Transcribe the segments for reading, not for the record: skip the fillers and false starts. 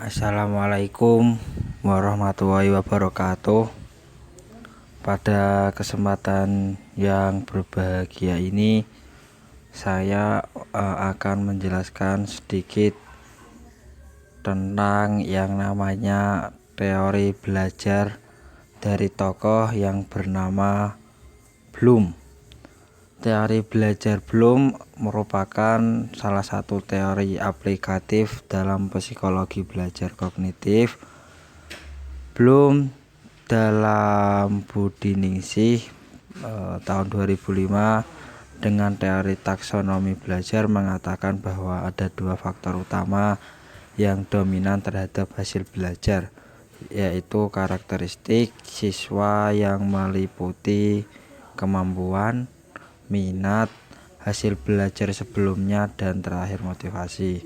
Assalamualaikum warahmatullahi wabarakatuh. Pada kesempatan yang berbahagia ini, saya akan menjelaskan sedikit tentang yang namanya teori belajar dari tokoh yang bernama Bloom. Teori belajar Bloom merupakan salah satu teori aplikatif dalam psikologi belajar kognitif. Bloom dalam Budi Ningsih tahun 2005 dengan teori taksonomi belajar mengatakan bahwa ada dua faktor utama yang dominan terhadap hasil belajar, yaitu karakteristik siswa yang meliputi kemampuan, minat, hasil belajar sebelumnya, dan terakhir motivasi.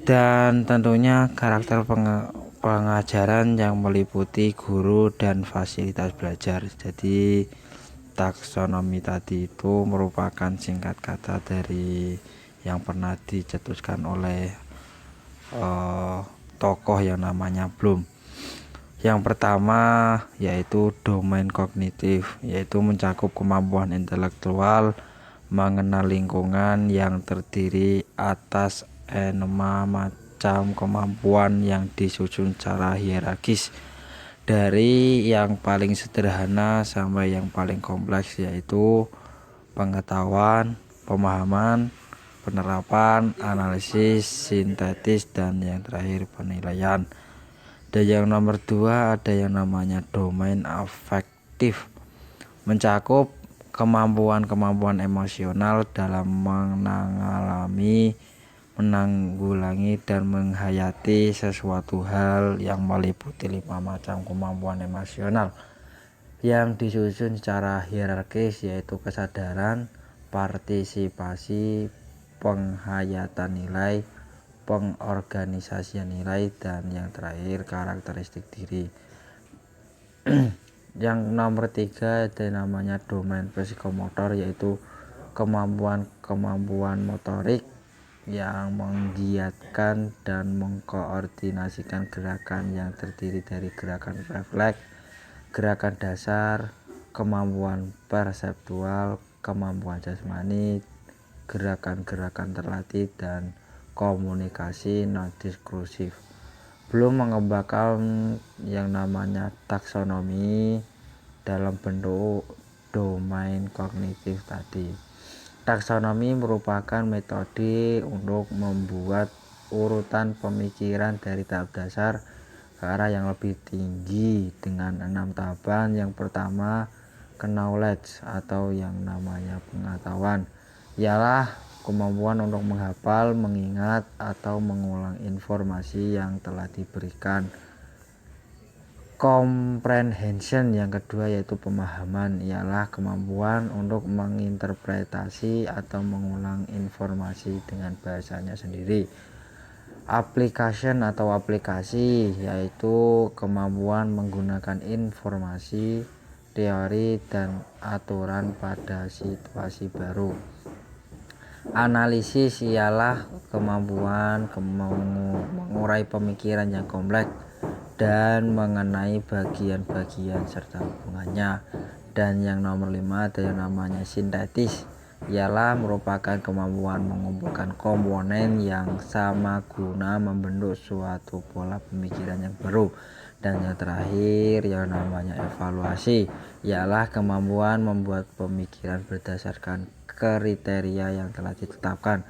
Dan tentunya karakter pengajaran yang meliputi guru dan fasilitas belajar. Jadi taksonomi tadi itu merupakan singkat kata dari yang pernah dicetuskan oleh tokoh yang namanya Bloom. Yang pertama yaitu domain kognitif, yaitu mencakup kemampuan intelektual mengenal lingkungan yang terdiri atas 6 macam kemampuan yang disusun secara hierarkis dari yang paling sederhana sampai yang paling kompleks, yaitu pengetahuan, pemahaman, penerapan, analisis, sintetis, dan yang terakhir penilaian. Dan yang nomor 2 ada yang namanya domain afektif, mencakup kemampuan-kemampuan emosional dalam mengalami, menanggulangi, dan menghayati sesuatu hal yang meliputi 5 macam kemampuan emosional yang disusun secara hierarkis, yaitu kesadaran, partisipasi, penghayatan nilai, pengorganisasian nilai, dan yang terakhir karakteristik diri. Yang nomor 3 ada namanya domain psikomotor, yaitu kemampuan motorik yang menggiatkan dan mengkoordinasikan gerakan yang terdiri dari gerakan refleks, gerakan dasar, kemampuan perseptual, kemampuan jasmani, gerakan-gerakan terlatih, dan komunikasi non-diskursif. Belum mengembangkan yang namanya taksonomi dalam bentuk domain kognitif tadi. Taksonomi merupakan metode untuk membuat urutan pemikiran dari tahap dasar ke arah yang lebih tinggi dengan 6 tahapan. Yang pertama, knowledge atau yang namanya pengetahuan, ialah kemampuan untuk menghafal, mengingat, atau mengulang informasi yang telah diberikan. Comprehension yang kedua yaitu pemahaman, ialah kemampuan untuk menginterpretasi atau mengulang informasi dengan bahasanya sendiri. Application atau aplikasi yaitu kemampuan menggunakan informasi, teori, dan aturan pada situasi baru. Analisis ialah kemampuan mengurai pemikiran yang kompleks dan mengenai bagian-bagian serta hubungannya. Dan yang nomor 5 ada yang namanya sintetis, ialah merupakan kemampuan mengumpulkan komponen yang sama guna membentuk suatu pola pemikiran yang baru. Dan yang terakhir yang namanya evaluasi, ialah kemampuan membuat pemikiran berdasarkan kriteria yang telah ditetapkan.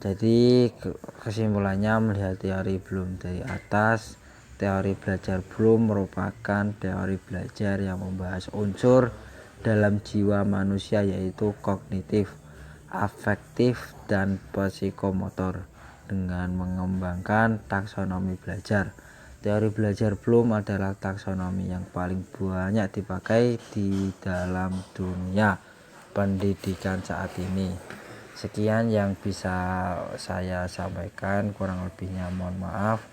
Jadi kesimpulannya, melihat teori Bloom dari atas, teori belajar Bloom merupakan teori belajar yang membahas unsur dalam jiwa manusia, yaitu kognitif, afektif, dan psikomotor dengan mengembangkan taksonomi belajar. Teori belajar Bloom adalah taksonomi yang paling banyak dipakai di dalam dunia pendidikan saat ini. Sekian yang bisa saya sampaikan, kurang lebihnya mohon maaf.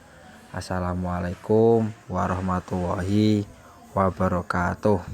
Assalamualaikum warahmatullahi wabarakatuh.